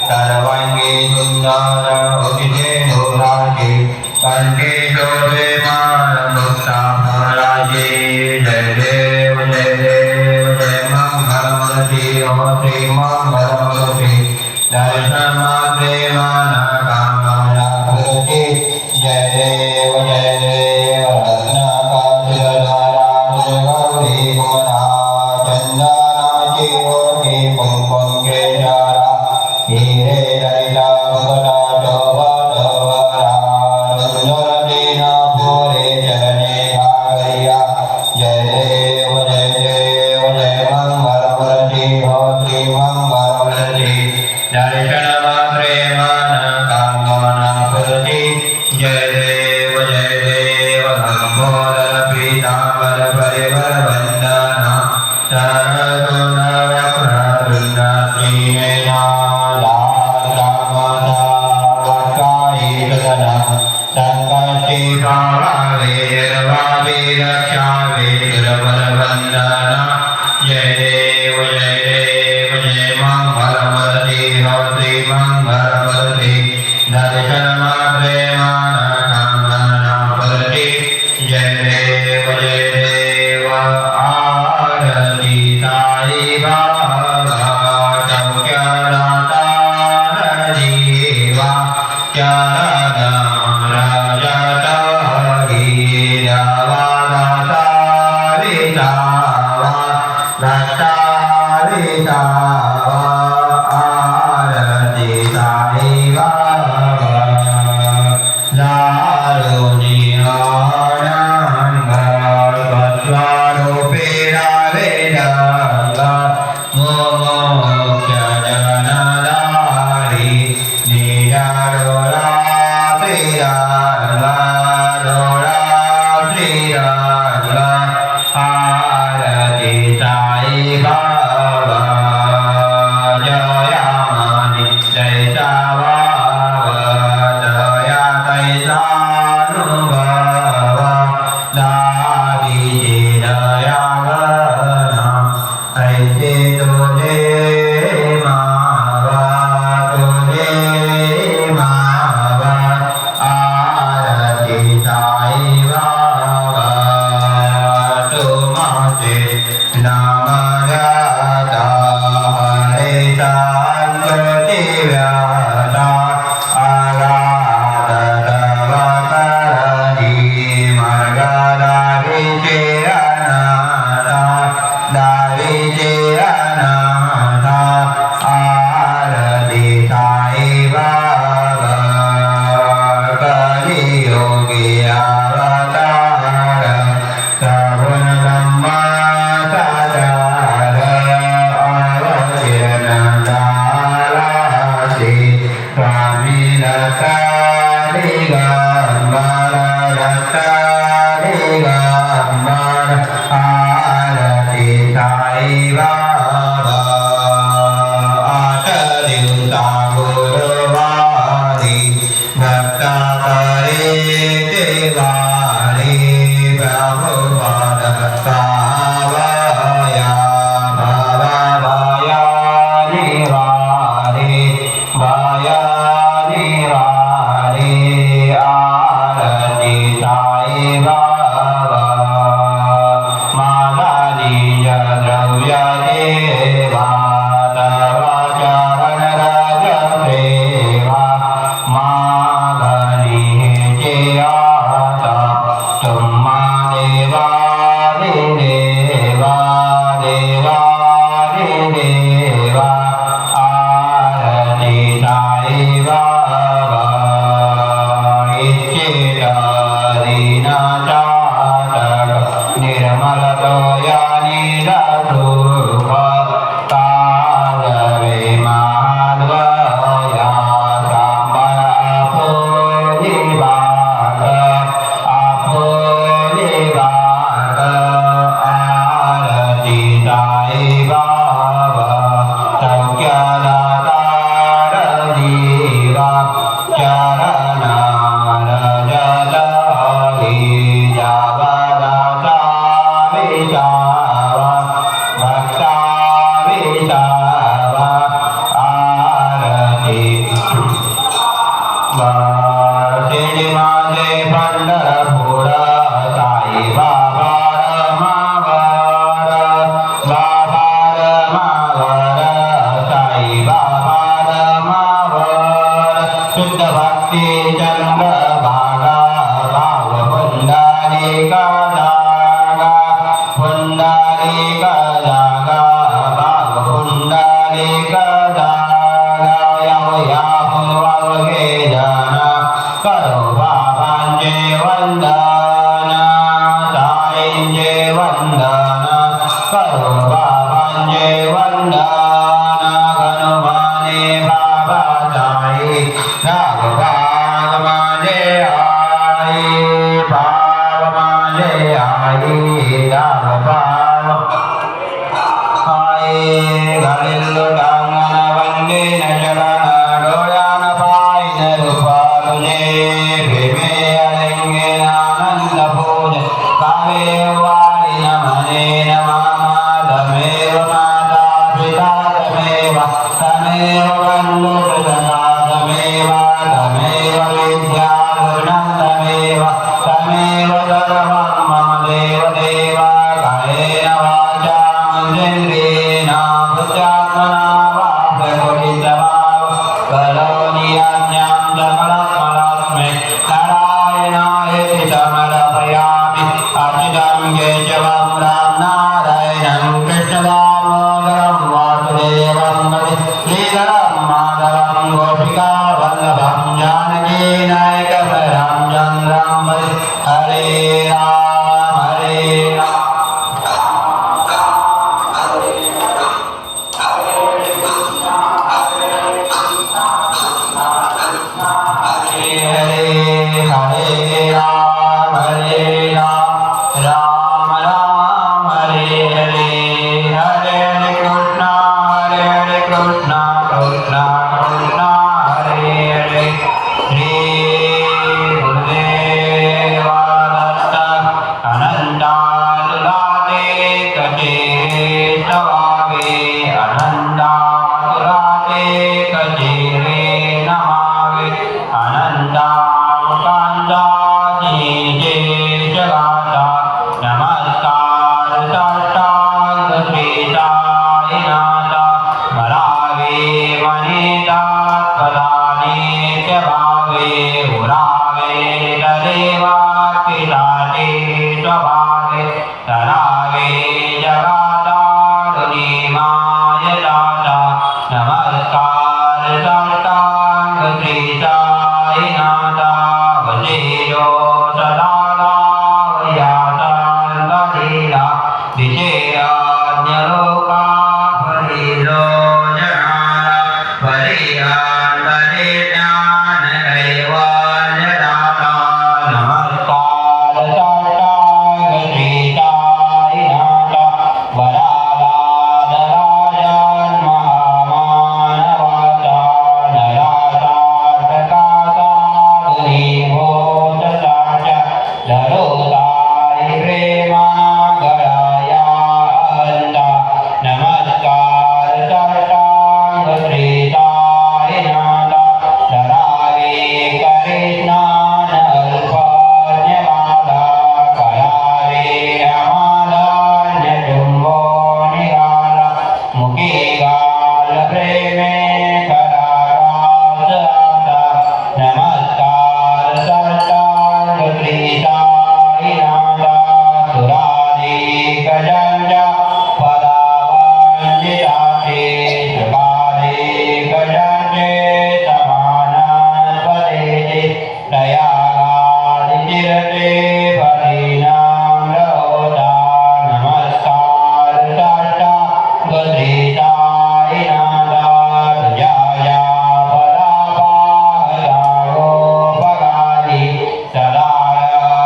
सर्वांगी सुंदर उदिते नोराजे कंठे शोभे मान मुक्ता महाराजे जय देव जय मंगलमूर्ति ओम श्री मंगलमूर्ति दर्शन मात्रे मन कामना पूर्ति जय देव रत्नाकाश गौरी कुमरा चंदनाची ओटी कुंकुम केशरा हीरे ललिता मुकुटा शोभा शोभरा सुंदर दीना पूरे चरणे भागरिया जय देव जय मंगलमूर्ति हो श्री मंगलमूर्ति दर्शन मात्रे मन कामना पूर्ति जय देव लंबोदर पीतांबर परिवर वंदना सर्वगुण वक्रतुंड श्रीमेना संकष्टि भावे रक्षा वंदना जय देव जय मंगलमूर्ति हो श्री मंगलमूर्ति दर्शन मात्रे मन कामना पूर्ति जय देव आरती साई बाबा चौक्यदाता जीवा जागा बाग पुंडलिक जागा याहू वावगे जन करो बाबांचे वंदन साईंचे वंदन करो बाबांचे वंदन गणमाने बाबा साई राग बाग माझे आई बाग माझे आई राग बाग आई घालिल डांगण वंदे नचरण डोळ्यान पायन रूपा तुझे भीमे अलिंगे आनंद पूज कावे वाळीन म्हणे मामा तमेव माता पिता तमेव तमेव बंधु सखा तमेव तमेव विद्या गुणं तमेव तमेव सर्वं मम देव देव कायेन वाचा मनेन्द्रियेण बुद्ध्यात्मना वा प्रकृतिस्वभाव करोमि यज्ञं सकलकलास्मै नारायणायेति समर्पयामि अच्युतं केशवं रामनारायणं कृष्णदामोदरं वासुदेवं भजे श्रीधरं माधवं गोपिकावल्लभं जानकीनायकवरं चन्द्रं भजे हरे राम हरे राम हरे हरे राम राम राम हरे हरे हरे हरे कृष्णा कृष्णा कृष्णा हरे हरे श्री गुरुदेवादत्त अनंतातुलाते कचे तवावे अनंतातुलाते कचे रे नमावे अनंतामुकांताची जे जगाता नमस्कार साष्टांग श्री साईनाथा भरावे मनीतात पदाने भावे उरावे तदेवाकिलाते स्वभावे तरावे जगातारुणी मायदाता नमस्कार साष्टांग श्री साईनाथा वजीरो सदा गावयातांगलीला दिशेयाज्ञलोका फलिलो जनाला परियान्तरे ज्ञान कैवल्यदाता नमस्कार साष्टांग श्री साईनाथा वरालादराजन् महामानवाचा नरासाटकासाधुनी भूतसाचा धरोताई प्रेमाना गळाया अंदा नमस्कार साष्टांग श्री साईनाथा धरावे करे स्नान अल्पज्ञमाला करावे अमालान्य चुंबो निघाला मुखी गाल प्रेमे करारास आता नमस्कार साष्टांग श्री साईनाथा सुराधिक जंजा पदावंजिताचे सुखाधिक जंजे समानास्पदेते प्रयागादिचिरते परिणाम्रहोता नमस्कार साष्टांग श्री साईनाथा तुझ्या पदापाहदागोपगादी सदा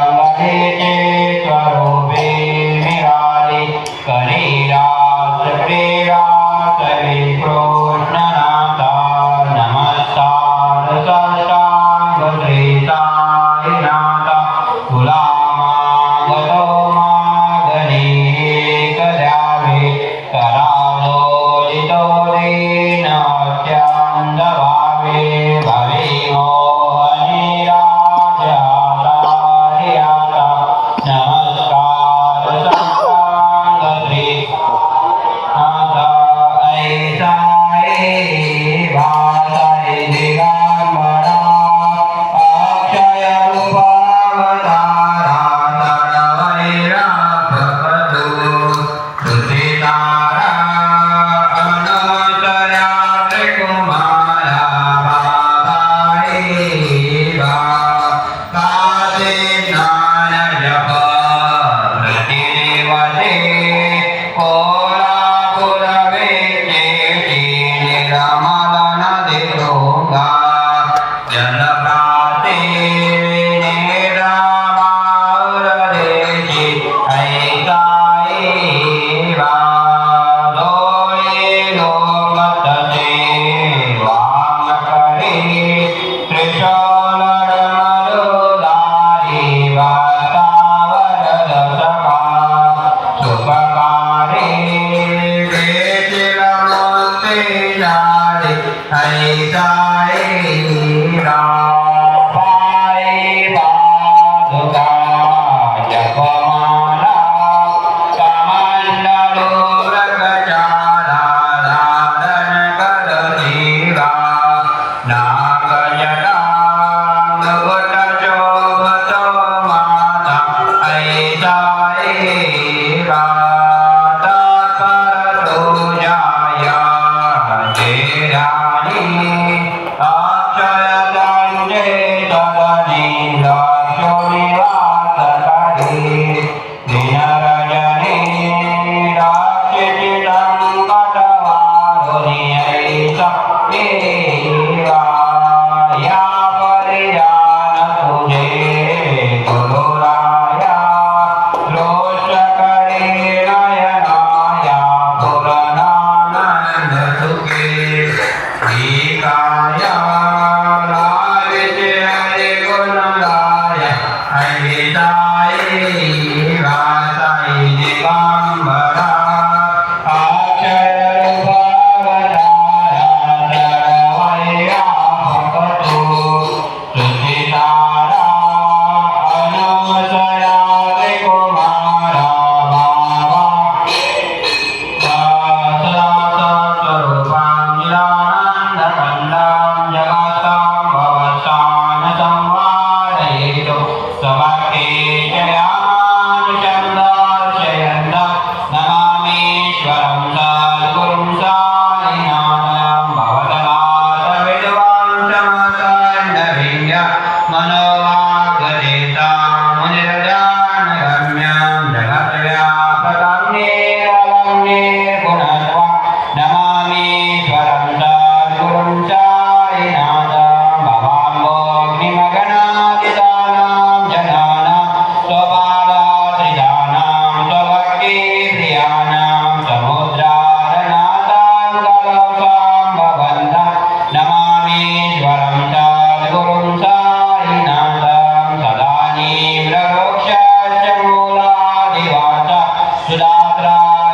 रंगतेचे स्वरूपे निराली करीरास प्रियास विकृष्णनाथा नमस्कार साष्टांग श्री साईनाथा तुला मागतो मागणी द्यावे करावतो दीन अत्यंत भावे भवे मोहनी राजा नमस्कार साष्टांग श्री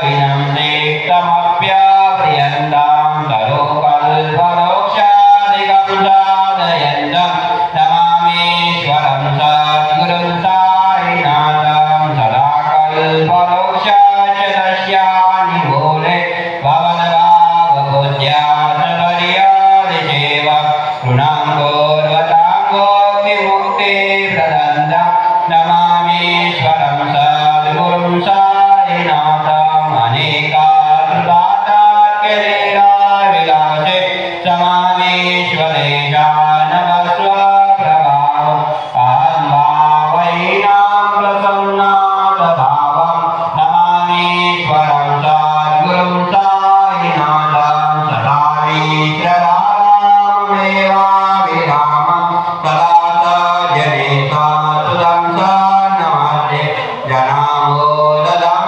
सायिनं सिक्तमप्यव्रियन्तां तरुकल्पलोक्षादिकं साधयन्तं नमामीश्वरं सद्गुरुं सायिनाथं सदा कल्पलोक्षाच तस्यानि मूले भवद्भावबुद्ध्या सपर्यादिसेव ऋणाङ्गोर्वताङ्गोऽग्निमुक्तिप्रदन्तं नमामीश्वरं सद्गुरुं सायिनाथं